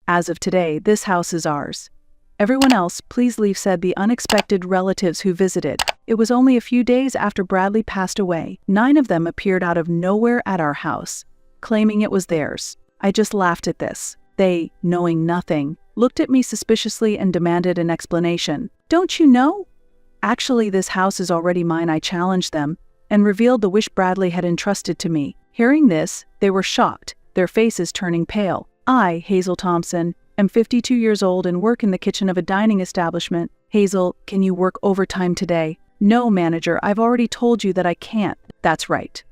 As of today, this house is ours. Everyone else, please leave, said the unexpected relatives who visited. It was only a few days after Bradley passed away. 9 of them appeared out of nowhere at our house, claiming it was theirs. I just laughed at this. They, knowing nothing, looked at me suspiciously and demanded an explanation. Don't you know? Actually, this house is already mine, I challenged them, and revealed the wish Bradley had entrusted to me. Hearing this, they were shocked, their faces turning pale. I, Hazel Thompson, am 52 years old and work in the kitchen of a dining establishment. Hazel, can you work overtime today? No, manager, I've already told you that I can't. That's right.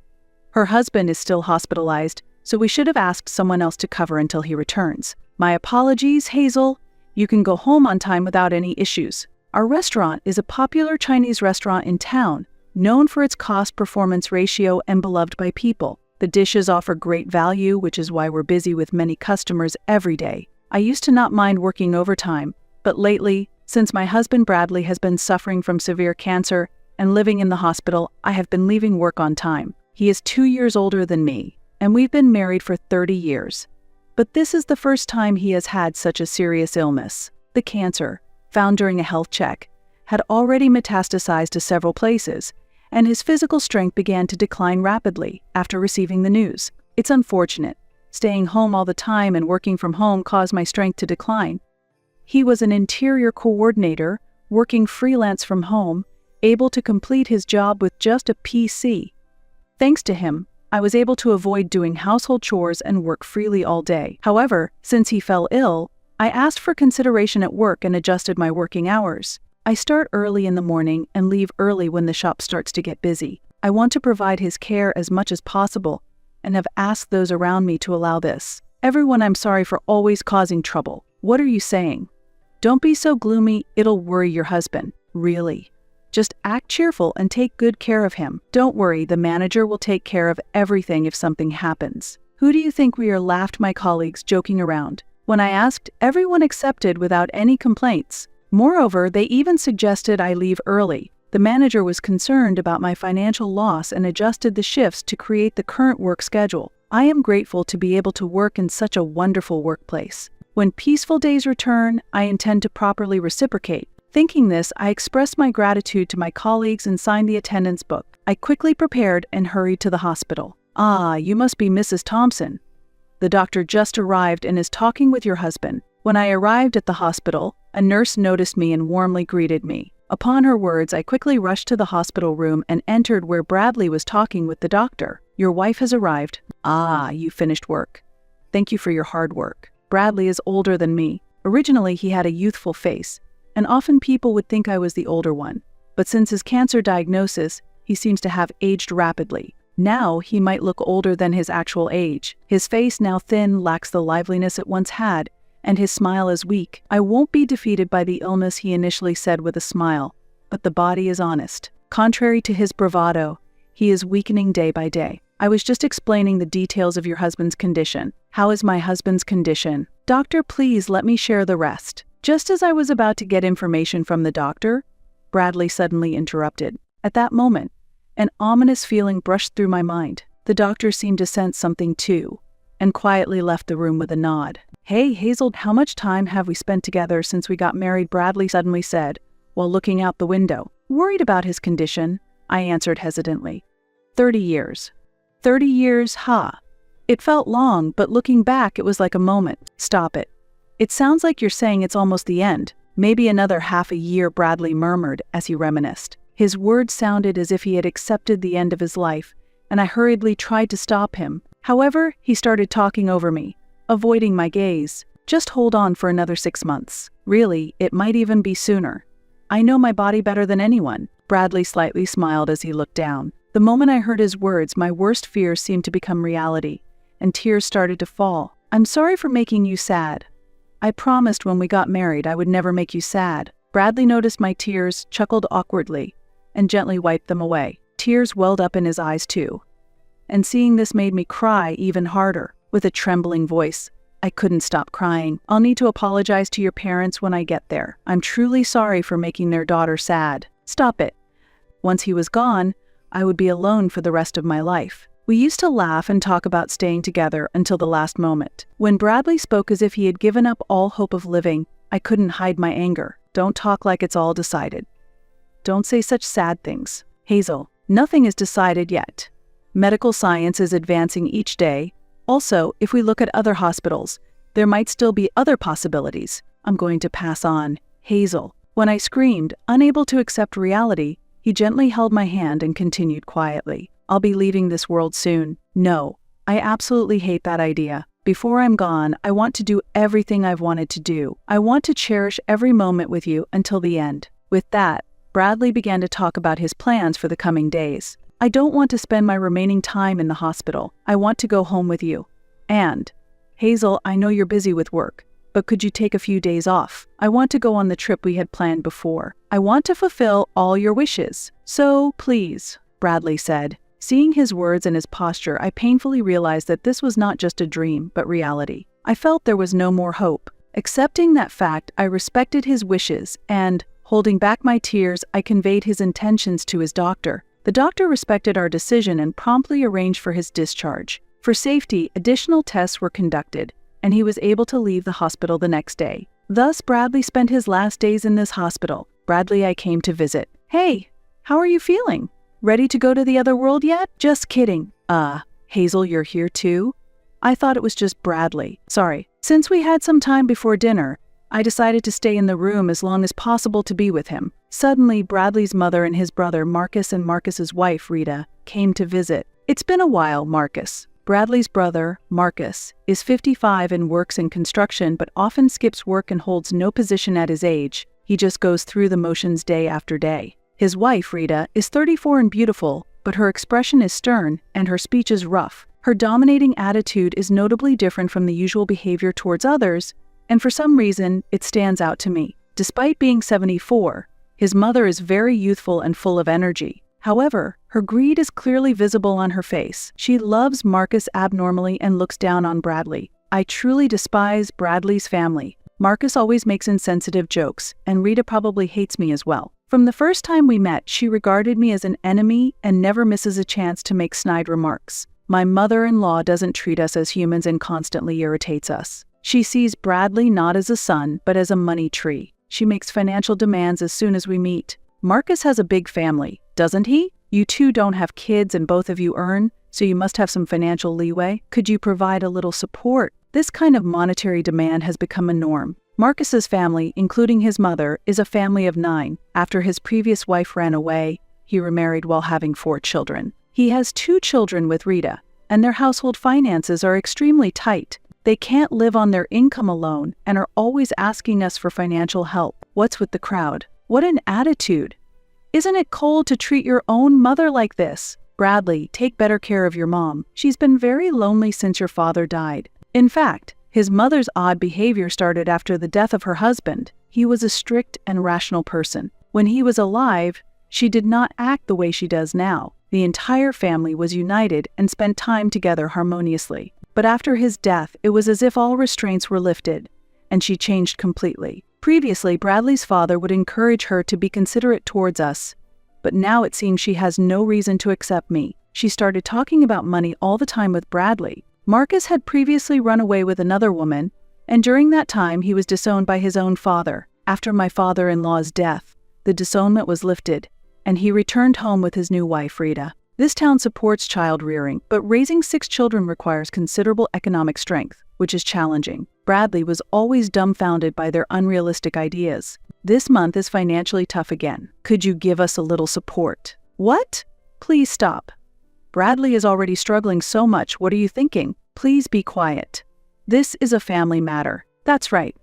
Her husband is still hospitalized, so we should have asked someone else to cover until he returns. My apologies, Hazel. You can go home on time without any issues. Our restaurant is a popular Chinese restaurant in town, known for its cost-performance ratio and beloved by people. The dishes offer great value, which is why we're busy with many customers every day. I used to not mind working overtime, but lately, since my husband Bradley has been suffering from severe cancer and living in the hospital, I have been leaving work on time. He is 2 years older than me, and we've been married for 30 years. But this is the first time he has had such a serious illness. The cancer, found during a health check, had already metastasized to several places, and his physical strength began to decline rapidly after receiving the news. It's unfortunate. Staying home all the time and working from home caused my strength to decline. He was an interior coordinator, working freelance from home, able to complete his job with just a PC. Thanks to him, I was able to avoid doing household chores and work freely all day. However, since he fell ill, I asked for consideration at work and adjusted my working hours. I start early in the morning and leave early when the shop starts to get busy. I want to provide his care as much as possible and have asked those around me to allow this. Everyone, I'm sorry for always causing trouble. What are you saying? Don't be so gloomy, it'll worry your husband. Really? Just act cheerful and take good care of him. Don't worry, the manager will take care of everything if something happens. Who do you think we are? Laughed my colleagues, joking around. When I asked, everyone accepted without any complaints. Moreover, they even suggested I leave early. The manager was concerned about my financial loss and adjusted the shifts to create the current work schedule. I am grateful to be able to work in such a wonderful workplace. When peaceful days return, I intend to properly reciprocate. Thinking this, I expressed my gratitude to my colleagues and signed the attendance book. I quickly prepared and hurried to the hospital. Ah, you must be Mrs. Thompson. The doctor just arrived and is talking with your husband. When I arrived at the hospital, a nurse noticed me and warmly greeted me. Upon her words, I quickly rushed to the hospital room and entered where Bradley was talking with the doctor. Your wife has arrived. Ah, you finished work. Thank you for your hard work. Bradley is older than me. Originally, he had a youthful face, and often people would think I was the older one. But since his cancer diagnosis, he seems to have aged rapidly. Now, he might look older than his actual age. His face, now thin, lacks the liveliness it once had, and his smile is weak. I won't be defeated by the illness, he initially said with a smile, but the body is honest. Contrary to his bravado, he is weakening day by day. I was just explaining the details of your husband's condition. How is my husband's condition? Doctor, please let me share the rest. Just as I was about to get information from the doctor, Bradley suddenly interrupted. At that moment, an ominous feeling brushed through my mind. The doctor seemed to sense something too, and quietly left the room with a nod. Hey, Hazel, how much time have we spent together since we got married? Bradley suddenly said, while looking out the window. Worried about his condition, I answered hesitantly. 30 years. 30 years, ha. It felt long, but looking back, it was like a moment. Stop it. It sounds like you're saying it's almost the end. Maybe another half a year, Bradley murmured as he reminisced. His words sounded as if he had accepted the end of his life, and I hurriedly tried to stop him. However, he started talking over me, avoiding my gaze. Just hold on for another 6 months. Really, it might even be sooner. I know my body better than anyone. Bradley slightly smiled as he looked down. The moment I heard his words, my worst fears seemed to become reality, and tears started to fall. I'm sorry for making you sad. I promised when we got married I would never make you sad. Bradley noticed my tears, chuckled awkwardly, and gently wiped them away. Tears welled up in his eyes too, and seeing this made me cry even harder. With a trembling voice, I couldn't stop crying. I'll need to apologize to your parents when I get there. I'm truly sorry for making their daughter sad. Stop it. Once he was gone, I would be alone for the rest of my life. We used to laugh and talk about staying together until the last moment. When Bradley spoke as if he had given up all hope of living, I couldn't hide my anger. Don't talk like it's all decided. Don't say such sad things. Hazel, nothing is decided yet. Medical science is advancing each day. Also, if we look at other hospitals, there might still be other possibilities. I'm going to pass on. Hazel. When I screamed, unable to accept reality, he gently held my hand and continued quietly. I'll be leaving this world soon. No, I absolutely hate that idea. Before I'm gone, I want to do everything I've wanted to do. I want to cherish every moment with you until the end. With that, Bradley began to talk about his plans for the coming days. I don't want to spend my remaining time in the hospital. I want to go home with you. And, Hazel, I know you're busy with work, but could you take a few days off? I want to go on the trip we had planned before. I want to fulfill all your wishes. So, please, Bradley said. Seeing his words and his posture, I painfully realized that this was not just a dream, but reality. I felt there was no more hope. Accepting that fact, I respected his wishes and, holding back my tears, I conveyed his intentions to his doctor. The doctor respected our decision and promptly arranged for his discharge. For safety, additional tests were conducted, and he was able to leave the hospital the next day. Thus, Bradley spent his last days in this hospital. Bradley, I came to visit. Hey, how are you feeling? Ready to go to the other world yet? Just kidding. Hazel, you're here too? I thought it was just Bradley. Sorry. Since we had some time before dinner, I decided to stay in the room as long as possible to be with him. Suddenly, Bradley's mother and his brother Marcus and Marcus's wife, Rita, came to visit. It's been a while, Marcus. Bradley's brother, Marcus, is 55 and works in construction but often skips work and holds no position at his age. He just goes through the motions day after day. His wife, Rita, is 34 and beautiful, but her expression is stern and her speech is rough. Her dominating attitude is notably different from the usual behavior towards others, and for some reason, it stands out to me. Despite being 74, his mother is very youthful and full of energy. However, her greed is clearly visible on her face. She loves Marcus abnormally and looks down on Bradley. I truly despise Bradley's family. Marcus always makes insensitive jokes, and Rita probably hates me as well. From the first time we met, she regarded me as an enemy and never misses a chance to make snide remarks. My mother-in-law doesn't treat us as humans and constantly irritates us. She sees Bradley not as a son, but as a money tree. She makes financial demands as soon as we meet. Marcus has a big family, doesn't he? You two don't have kids and both of you earn, so you must have some financial leeway. Could you provide a little support? This kind of monetary demand has become a norm. Marcus's family, including his mother, is a family of 9. After his previous wife ran away, he remarried while having 4 children. He has 2 children with Rita, and their household finances are extremely tight. They can't live on their income alone and are always asking us for financial help. What's with the crowd? What an attitude! Isn't it cold to treat your own mother like this? Bradley, take better care of your mom. She's been very lonely since your father died. In fact, his mother's odd behavior started after the death of her husband. He was a strict and rational person. When he was alive, she did not act the way she does now. The entire family was united and spent time together harmoniously. But after his death, it was as if all restraints were lifted, and she changed completely. Previously, Bradley's father would encourage her to be considerate towards us, but now it seems she has no reason to accept me. She started talking about money all the time with Bradley. Marcus had previously run away with another woman, and during that time he was disowned by his own father. After my father-in-law's death, the disownment was lifted, and he returned home with his new wife, Rita. This town supports child rearing, but raising 6 children requires considerable economic strength, which is challenging. Bradley was always dumbfounded by their unrealistic ideas. This month is financially tough again. Could you give us a little support? What? Please stop. Bradley is already struggling so much. What are you thinking? Please be quiet. This is a family matter. That's right.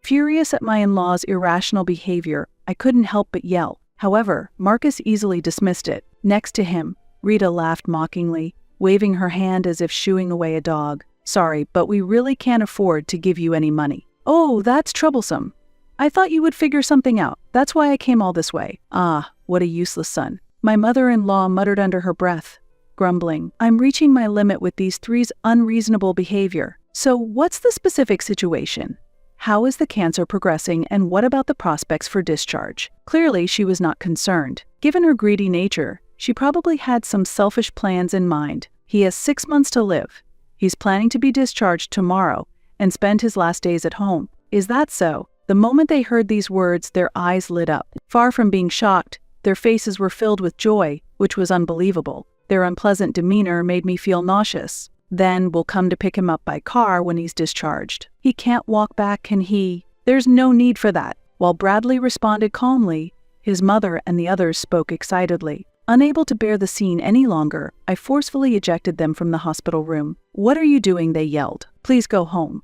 Furious at my in-law's irrational behavior, I couldn't help but yell. However, Marcus easily dismissed it. Next to him, Rita laughed mockingly, waving her hand as if shooing away a dog. Sorry, but we really can't afford to give you any money. Oh, that's troublesome. I thought you would figure something out. That's why I came all this way. Ah, what a useless son. My mother-in-law muttered under her breath, grumbling. I'm reaching my limit with these 3's unreasonable behavior. So what's the specific situation? How is the cancer progressing, and what about the prospects for discharge? Clearly, she was not concerned. Given her greedy nature, she probably had some selfish plans in mind. He has 6 months to live. He's planning to be discharged tomorrow and spend his last days at home. Is that so? The moment they heard these words, their eyes lit up. Far from being shocked, their faces were filled with joy, which was unbelievable. Their unpleasant demeanor made me feel nauseous. Then we'll come to pick him up by car when he's discharged. He can't walk back, can he? There's no need for that. While Bradley responded calmly, his mother and the others spoke excitedly. Unable to bear the scene any longer, I forcefully ejected them from the hospital room. "What are you doing?" they yelled. "Please go home.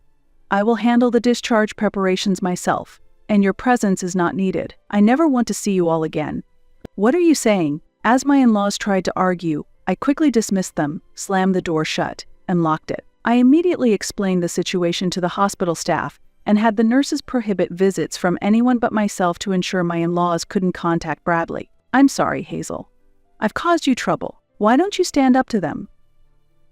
I will handle the discharge preparations myself, and your presence is not needed. I never want to see you all again." "What are you saying?" As my in-laws tried to argue, I quickly dismissed them, slammed the door shut, and locked it. I immediately explained the situation to the hospital staff and had the nurses prohibit visits from anyone but myself to ensure my in-laws couldn't contact Bradley. "I'm sorry, Hazel. I've caused you trouble. Why don't you stand up to them?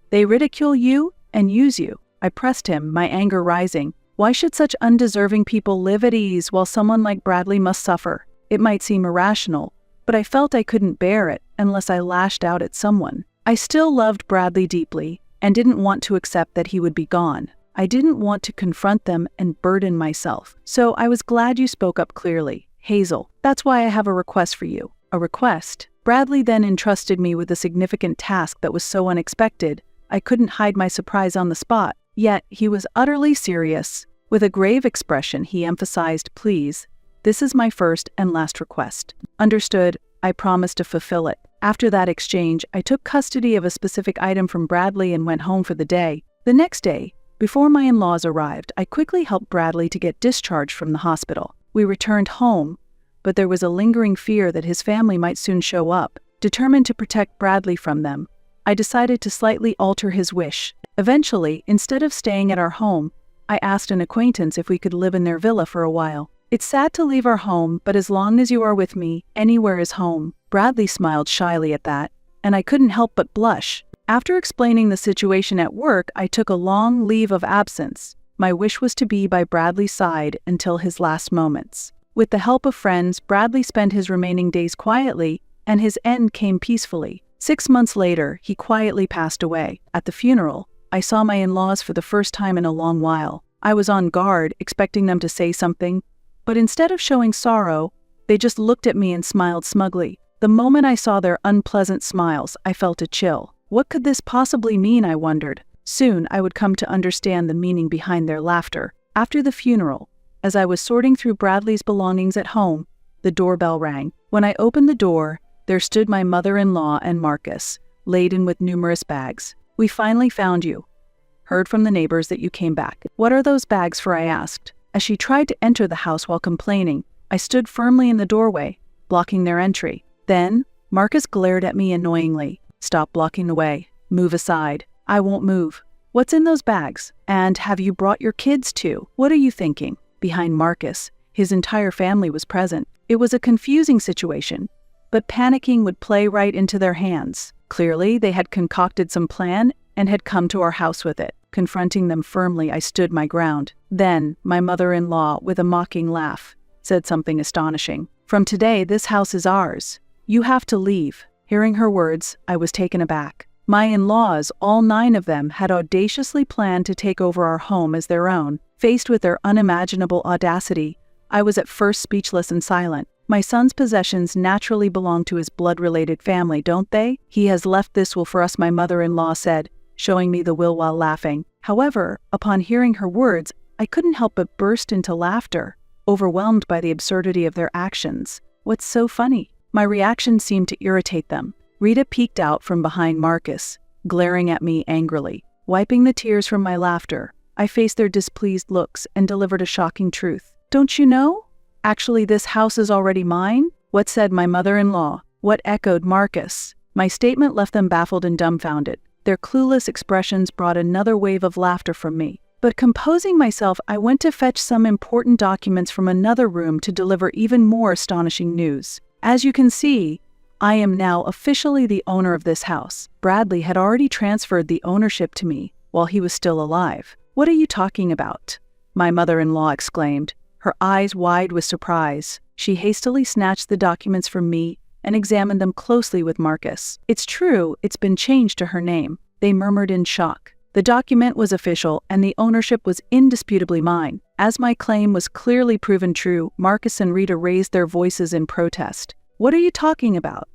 They ridicule you and use you." I pressed him, my anger rising. Why should such undeserving people live at ease while someone like Bradley must suffer? It might seem irrational, but I felt I couldn't bear it unless I lashed out at someone. I still loved Bradley deeply and didn't want to accept that he would be gone. I didn't want to confront them and burden myself. So I was glad you spoke up clearly. "Hazel, that's why I have a request for you." "A request?" Bradley then entrusted me with a significant task that was so unexpected, I couldn't hide my surprise on the spot. Yet he was utterly serious. With a grave expression, he emphasized, "Please, this is my first and last request." "Understood." I promised to fulfill it. After that exchange, I took custody of a specific item from Bradley and went home for the day. The next day, before my in-laws arrived, I quickly helped Bradley to get discharged from the hospital. We returned home, but there was a lingering fear that his family might soon show up. Determined to protect Bradley from them, I decided to slightly alter his wish. Eventually, instead of staying at our home, I asked an acquaintance if we could live in their villa for a while. "It's sad to leave our home, but as long as you are with me, anywhere is home." Bradley smiled shyly at that, and I couldn't help but blush. After explaining the situation at work, I took a long leave of absence. My wish was to be by Bradley's side until his last moments. With the help of friends, Bradley spent his remaining days quietly, and his end came peacefully. 6 months later, he quietly passed away. At the funeral, I saw my in-laws for the first time in a long while. I was on guard, expecting them to say something, but instead of showing sorrow, they just looked at me and smiled smugly. The moment I saw their unpleasant smiles, I felt a chill. What could this possibly mean, I wondered. Soon, I would come to understand the meaning behind their laughter. After the funeral, as I was sorting through Bradley's belongings at home, the doorbell rang. When I opened the door, there stood my mother-in-law and Marcus, laden with numerous bags. "We finally found you. Heard from the neighbors that you came back." "What are those bags for?" I asked. As she tried to enter the house while complaining, I stood firmly in the doorway, blocking their entry. Then, Marcus glared at me annoyingly. "Stop blocking the way. Move aside." "I won't move." "What's in those bags? And have you brought your kids too? What are you thinking?" Behind Marcus, his entire family was present. It was a confusing situation, but panicking would play right into their hands. Clearly, they had concocted some plan and had come to our house with it. Confronting them firmly, I stood my ground. Then, my mother-in-law, with a mocking laugh, said something astonishing. "From today, this house is ours. You have to leave." Hearing her words, I was taken aback. My in-laws, all 9 of them, had audaciously planned to take over our home as their own. Faced with their unimaginable audacity, I was at first speechless and silent. My son's possessions naturally belong to his blood-related family, don't they? "He has left this will for us," my mother-in-law said, showing me the will while laughing. However, upon hearing her words, I couldn't help but burst into laughter, overwhelmed by the absurdity of their actions. "What's so funny?" My reaction seemed to irritate them. Rita peeked out from behind Marcus, glaring at me angrily. Wiping the tears from my laughter, I faced their displeased looks and delivered a shocking truth. "Don't you know? Actually, this house is already mine." "What?" said my mother-in-law. "What?" echoed Marcus. My statement left them baffled and dumbfounded. Their clueless expressions brought another wave of laughter from me. But composing myself, I went to fetch some important documents from another room to deliver even more astonishing news. "As you can see, I am now officially the owner of this house." Bradley had already transferred the ownership to me while he was still alive. "What are you talking about?" my mother-in-law exclaimed, her eyes wide with surprise. She hastily snatched the documents from me and examined them closely with Marcus. "It's true, it's been changed to her name. they murmured in shock. The document was official and the ownership was indisputably mine. As my claim was clearly proven true, Marcus and Rita raised their voices in protest. "What are you talking about?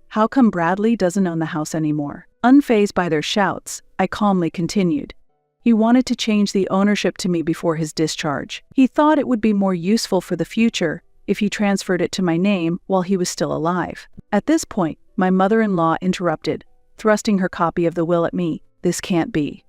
How come Bradley doesn't own the house anymore?" Unfazed by their shouts, I calmly continued. "He wanted to change the ownership to me before his discharge. He thought it would be more useful for the future if he transferred it to my name while he was still alive." At this point, my mother-in-law interrupted, thrusting her copy of the will at me. "This can't be.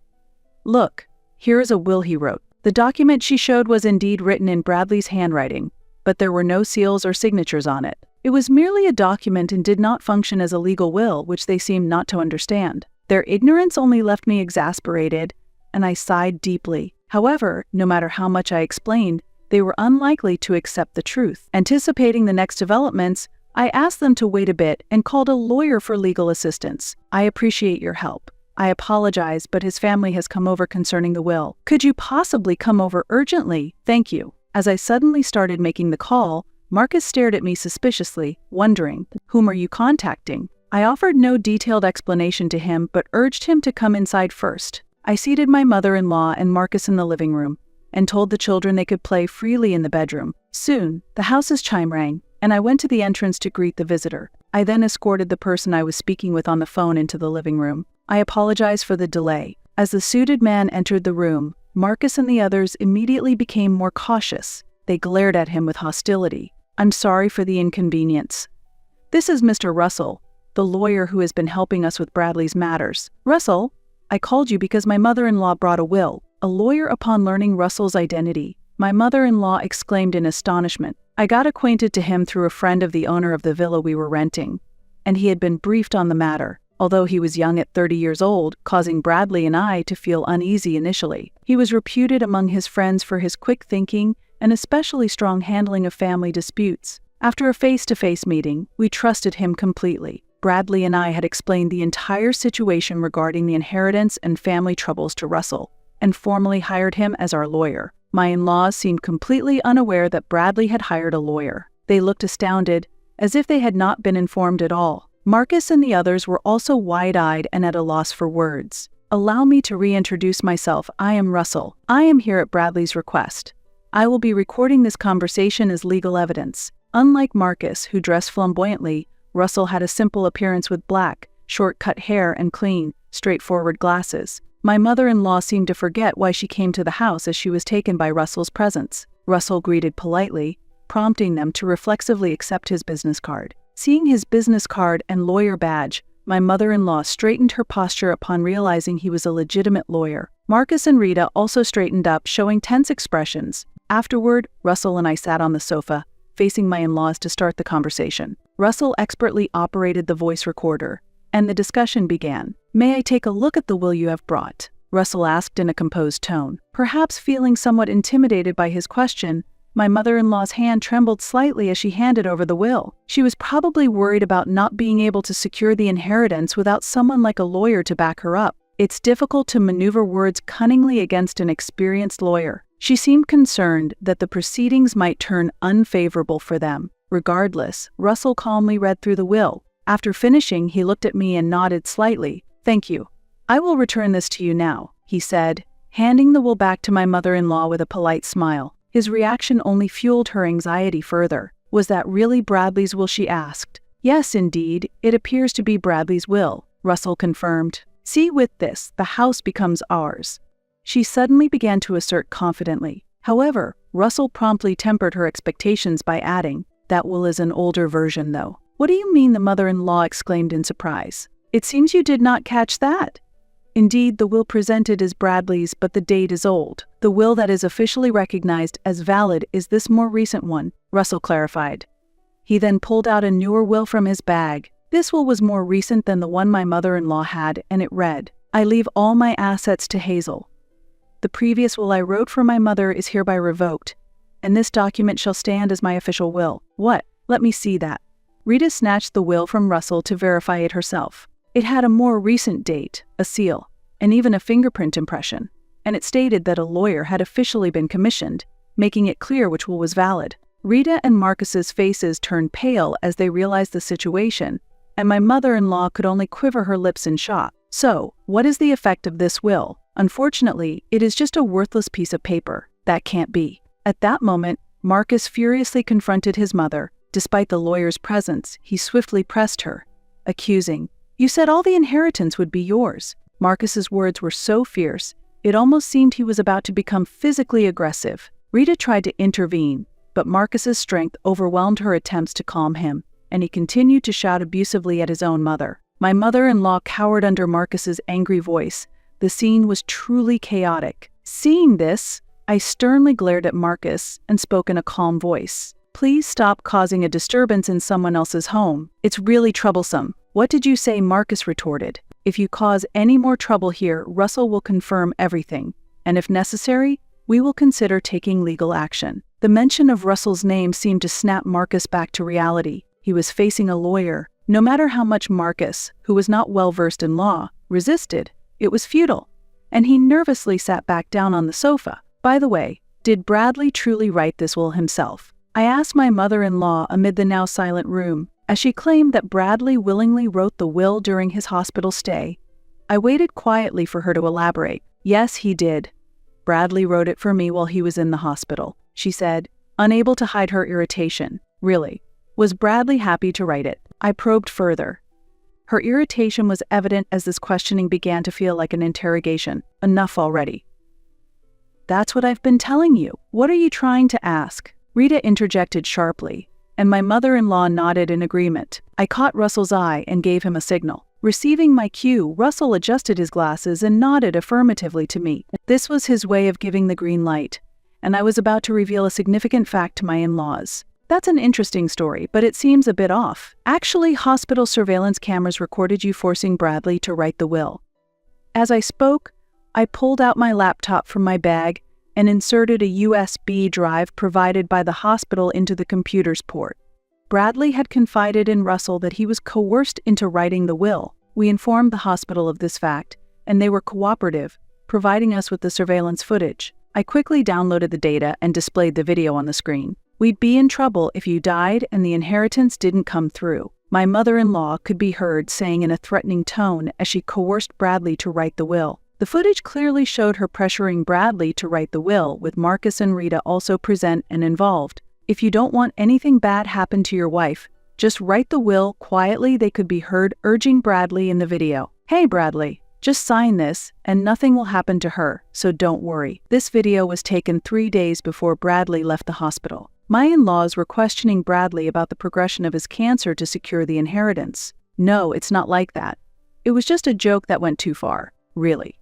Look, here is a will he wrote." The document she showed was indeed written in Bradley's handwriting, but there were no seals or signatures on it. It was merely a document and did not function as a legal will, which they seemed not to understand. Their ignorance only left me exasperated, and I sighed deeply. However, no matter how much I explained, they were unlikely to accept the truth. Anticipating the next developments, I asked them to wait a bit and called a lawyer for legal assistance. "I appreciate your help. I apologize, but his family has come over concerning the will. Could you possibly come over urgently? Thank you." As I suddenly started making the call, Marcus stared at me suspiciously, wondering, "Whom are you contacting?" I offered no detailed explanation to him, but urged him to come inside first. I seated my mother-in-law and Marcus in the living room, and told the children they could play freely in the bedroom. Soon, the house's chime rang, and I went to the entrance to greet the visitor. I then escorted the person I was speaking with on the phone into the living room. I apologized for the delay. As the suited man entered the room, Marcus and the others immediately became more cautious. They glared at him with hostility. "I'm sorry for the inconvenience. This is Mr. Russell, the lawyer who has been helping us with Bradley's matters." "Russell? I called you because my mother-in-law brought a will." A lawyer, upon learning Russell's identity, my mother-in-law exclaimed in astonishment. "I got acquainted to him through a friend of the owner of the villa we were renting, and he had been briefed on the matter. Although he was young at 30 years old, causing Bradley and I to feel uneasy initially. He was reputed among his friends for his quick thinking and especially strong handling of family disputes. After a face-to-face meeting, we trusted him completely. Bradley and I had explained the entire situation regarding the inheritance and family troubles to Russell, and formally hired him as our lawyer. My in-laws seemed completely unaware that Bradley had hired a lawyer. They looked astounded, as if they had not been informed at all. Marcus and the others were also wide-eyed and at a loss for words. "Allow me to reintroduce myself. I am Russell. I am here at Bradley's request. I will be recording this conversation as legal evidence." Unlike Marcus, who dressed flamboyantly, Russell had a simple appearance with black, short-cut hair and clean, straightforward glasses. My mother-in-law seemed to forget why she came to the house as she was taken by Russell's presence. Russell greeted politely, prompting them to reflexively accept his business card. Seeing his business card and lawyer badge, my mother-in-law straightened her posture upon realizing he was a legitimate lawyer. Marcus and Rita also straightened up, showing tense expressions. Afterward, Russell and I sat on the sofa, facing my in-laws to start the conversation. Russell expertly operated the voice recorder, and the discussion began. "May I take a look at the will you have brought?" Russell asked in a composed tone. Perhaps feeling somewhat intimidated by his question, my mother-in-law's hand trembled slightly as she handed over the will. She was probably worried about not being able to secure the inheritance without someone like a lawyer to back her up. It's difficult to maneuver words cunningly against an experienced lawyer. She seemed concerned that the proceedings might turn unfavorable for them. Regardless, Russell calmly read through the will. After finishing, he looked at me and nodded slightly. "Thank you. I will return this to you now," he said, handing the will back to my mother-in-law with a polite smile. His reaction only fueled her anxiety further. "Was that really Bradley's will?" she asked. "Yes, indeed, it appears to be Bradley's will," Russell confirmed. "See, with this, the house becomes ours," she suddenly began to assert confidently. However, Russell promptly tempered her expectations by adding, "That will is an older version, though." "What do you mean?" the mother-in-law exclaimed in surprise. "It seems you did not catch that." "Indeed, the will presented is Bradley's, but the date is old. The will that is officially recognized as valid is this more recent one," Russell clarified. He then pulled out a newer will from his bag. This will was more recent than the one my mother-in-law had, and it read, "I leave all my assets to Hazel. The previous will I wrote for my mother is hereby revoked, and this document shall stand as my official will." "What? Let me see that." Rita snatched the will from Russell to verify it herself. It had a more recent date, a seal, and even a fingerprint impression, and it stated that a lawyer had officially been commissioned, making it clear which will was valid. Rita and Marcus's faces turned pale as they realized the situation, and my mother-in-law could only quiver her lips in shock. So, what is the effect of this will? Unfortunately, it is just a worthless piece of paper. That can't be. At that moment, Marcus furiously confronted his mother. Despite the lawyer's presence, he swiftly pressed her, accusing, "You said all the inheritance would be yours." Marcus's words were so fierce, it almost seemed he was about to become physically aggressive. Rita tried to intervene, but Marcus's strength overwhelmed her attempts to calm him, and he continued to shout abusively at his own mother. My mother-in-law cowered under Marcus's angry voice. The scene was truly chaotic. Seeing this, I sternly glared at Marcus and spoke in a calm voice. "Please stop causing a disturbance in someone else's home. It's really troublesome." "What did you say?" Marcus retorted. "If you cause any more trouble here, Russell will confirm everything, and if necessary, we will consider taking legal action." The mention of Russell's name seemed to snap Marcus back to reality. He was facing a lawyer. No matter how much Marcus, who was not well versed in law, resisted, it was futile, and he nervously sat back down on the sofa. By the way, did Bradley truly write this will himself? I asked my mother-in-law amid the now silent room, as she claimed that Bradley willingly wrote the will during his hospital stay. I waited quietly for her to elaborate. "Yes, he did. Bradley wrote it for me while he was in the hospital," she said, unable to hide her irritation. "Really? Was Bradley happy to write it?" I probed further. Her irritation was evident as this questioning began to feel like an interrogation. "Enough already." "That's what I've been telling you. What are you trying to ask?" Rita interjected sharply, and my mother-in-law nodded in agreement. I caught Russell's eye and gave him a signal. Receiving my cue, Russell adjusted his glasses and nodded affirmatively to me. This was his way of giving the green light, and I was about to reveal a significant fact to my in-laws. "That's an interesting story, but it seems a bit off. Actually, hospital surveillance cameras recorded you forcing Bradley to write the will." As I spoke, I pulled out my laptop from my bag and inserted a USB drive provided by the hospital into the computer's port. Bradley had confided in Russell that he was coerced into writing the will. We informed the hospital of this fact, and they were cooperative, providing us with the surveillance footage. I quickly downloaded the data and displayed the video on the screen. "We'd be in trouble if you died and the inheritance didn't come through," my mother-in-law could be heard saying in a threatening tone as she coerced Bradley to write the will. The footage clearly showed her pressuring Bradley to write the will, with Marcus and Rita also present and involved. "If you don't want anything bad happen to your wife, just write the will quietly," they could be heard urging Bradley in the video. "Hey Bradley, just sign this and nothing will happen to her, so don't worry." This video was taken 3 days before Bradley left the hospital. My in-laws were questioning Bradley about the progression of his cancer to secure the inheritance. "No, it's not like that. It was just a joke that went too far, really.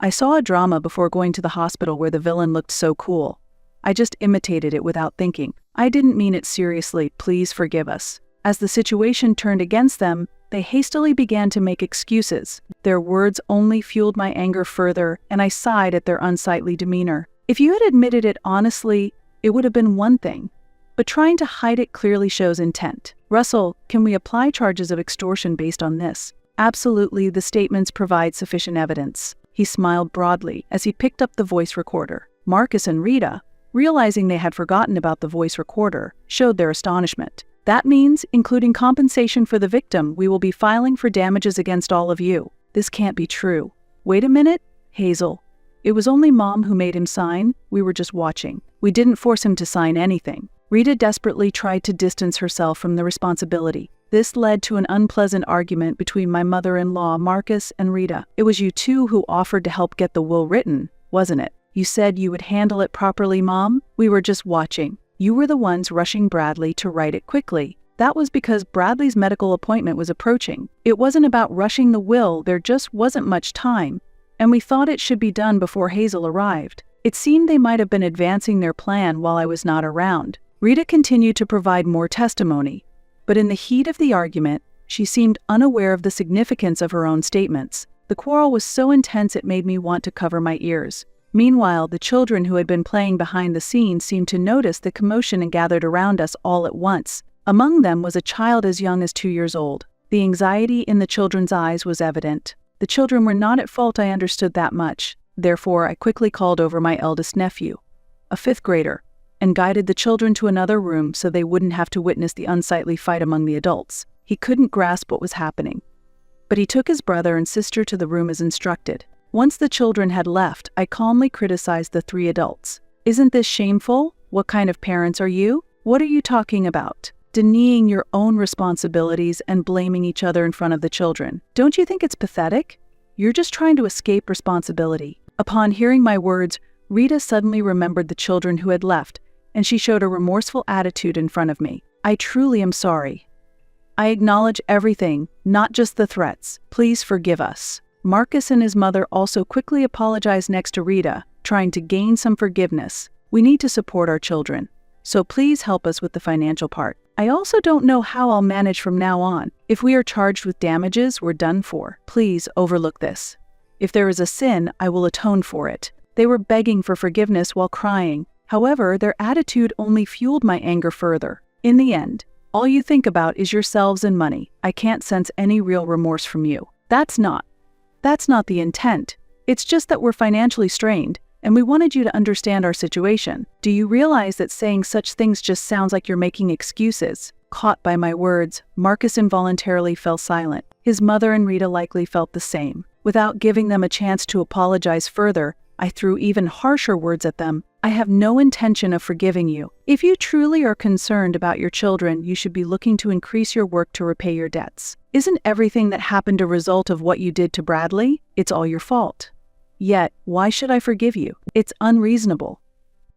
I saw a drama before going to the hospital where the villain looked so cool. I just imitated it without thinking. I didn't mean it seriously, please forgive us." As the situation turned against them, they hastily began to make excuses. Their words only fueled my anger further, and I sighed at their unsightly demeanor. If you had admitted it honestly, it would have been one thing, but trying to hide it clearly shows intent. "Russell, can we apply charges of extortion based on this?" "Absolutely, the statements provide sufficient evidence." He smiled broadly as he picked up the voice recorder. Marcus and Rita, realizing they had forgotten about the voice recorder, showed their astonishment. "That means, including compensation for the victim, we will be filing for damages against all of you." "This can't be true." "Wait a minute, Hazel. It was only Mom who made him sign. We were just watching. We didn't force him to sign anything." Rita desperately tried to distance herself from the responsibility. This led to an unpleasant argument between my mother-in-law, Marcus, and Rita. "It was you two who offered to help get the will written, wasn't it? You said you would handle it properly, Mom. We were just watching. You were the ones rushing Bradley to write it quickly. That was because Bradley's medical appointment was approaching. It wasn't about rushing the will, there just wasn't much time, and we thought it should be done before Hazel arrived." It seemed they might have been advancing their plan while I was not around. Rita continued to provide more testimony, but in the heat of the argument, she seemed unaware of the significance of her own statements. The quarrel was so intense it made me want to cover my ears. Meanwhile, the children who had been playing behind the scenes seemed to notice the commotion and gathered around us all at once. Among them was a child as young as 2 years old. The anxiety in the children's eyes was evident. The children were not at fault, I understood that much. Therefore, I quickly called over my eldest nephew, a 5th grader, and guided the children to another room so they wouldn't have to witness the unsightly fight among the adults. He couldn't grasp what was happening. but he took his brother and sister to the room as instructed. Once the children had left, I calmly criticized the 3 adults. Isn't this shameful? What kind of parents are you? What are you talking about? Denying your own responsibilities and blaming each other in front of the children. Don't you think it's pathetic? You're just trying to escape responsibility. Upon hearing my words, Rita suddenly remembered the children who had left, and she showed a remorseful attitude in front of me. I truly am sorry. I acknowledge everything, not just the threats. Please forgive us. Marcus and his mother also quickly apologized next to Rita, trying to gain some forgiveness. We need to support our children, so please help us with the financial part. I also don't know how I'll manage from now on. If we are charged with damages, we're done for. Please overlook this. If there is a sin, I will atone for it. They were begging for forgiveness while crying. However, their attitude only fueled my anger further. In the end, all you think about is yourselves and money. I can't sense any real remorse from you. That's not the intent. It's just that we're financially strained, and we wanted you to understand our situation. Do you realize that saying such things just sounds like you're making excuses? Caught by my words, Marcus involuntarily fell silent. His mother and Rita likely felt the same. Without giving them a chance to apologize further, I threw even harsher words at them. I have no intention of forgiving you. If you truly are concerned about your children, you should be looking to increase your work to repay your debts. Isn't everything that happened a result of what you did to Bradley? It's all your fault. Yet, why should I forgive you? It's unreasonable.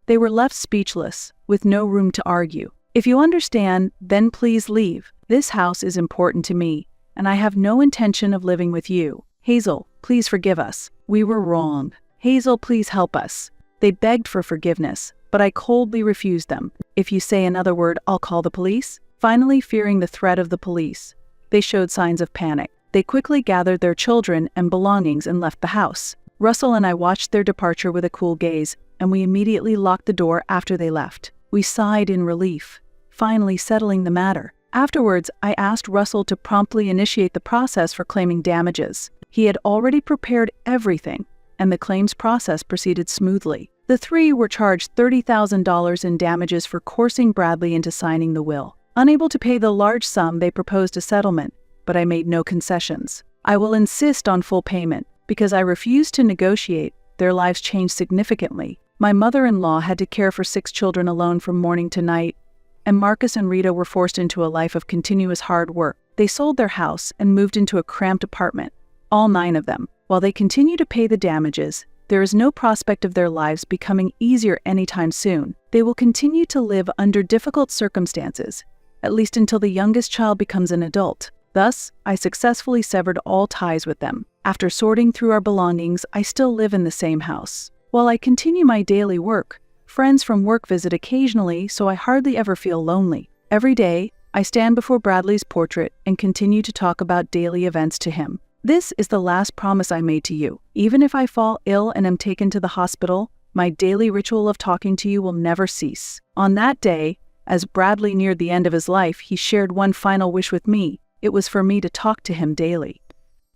They were left speechless, with no room to argue. If you understand, then please leave. This house is important to me, and I have no intention of living with you. Hazel, please forgive us. We were wrong. Hazel, please help us. They begged for forgiveness, but I coldly refused them. If you say another word, I'll call the police. Finally, fearing the threat of the police, they showed signs of panic. They quickly gathered their children and belongings and left the house. Russell and I watched their departure with a cool gaze, and we immediately locked the door after they left. We sighed in relief, finally settling the matter. Afterwards, I asked Russell to promptly initiate the process for claiming damages. He had already prepared everything, and the claims process proceeded smoothly. The 3 were charged $30,000 in damages for coercing Bradley into signing the will. Unable to pay the large sum, they proposed a settlement, but I made no concessions. I will insist on full payment. Because I refused to negotiate, their lives changed significantly. My mother-in-law had to care for 6 children alone from morning to night, and Marcus and Rita were forced into a life of continuous hard work. They sold their house and moved into a cramped apartment, all 9 of them. While they continue to pay the damages, there is no prospect of their lives becoming easier anytime soon. They will continue to live under difficult circumstances, at least until the youngest child becomes an adult. Thus, I successfully severed all ties with them. After sorting through our belongings, I still live in the same house. While I continue my daily work, friends from work visit occasionally, so I hardly ever feel lonely. Every day, I stand before Bradley's portrait and continue to talk about daily events to him. This is the last promise I made to you. Even if I fall ill and am taken to the hospital, my daily ritual of talking to you will never cease. On that day, as Bradley neared the end of his life, he shared one final wish with me. It was for me to talk to him daily.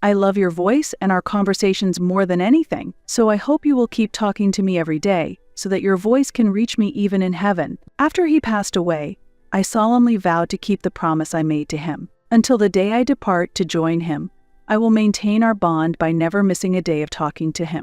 I love your voice and our conversations more than anything, so I hope you will keep talking to me every day, so that your voice can reach me even in heaven. After he passed away, I solemnly vowed to keep the promise I made to him. Until the day I depart to join him, I will maintain our bond by never missing a day of talking to him.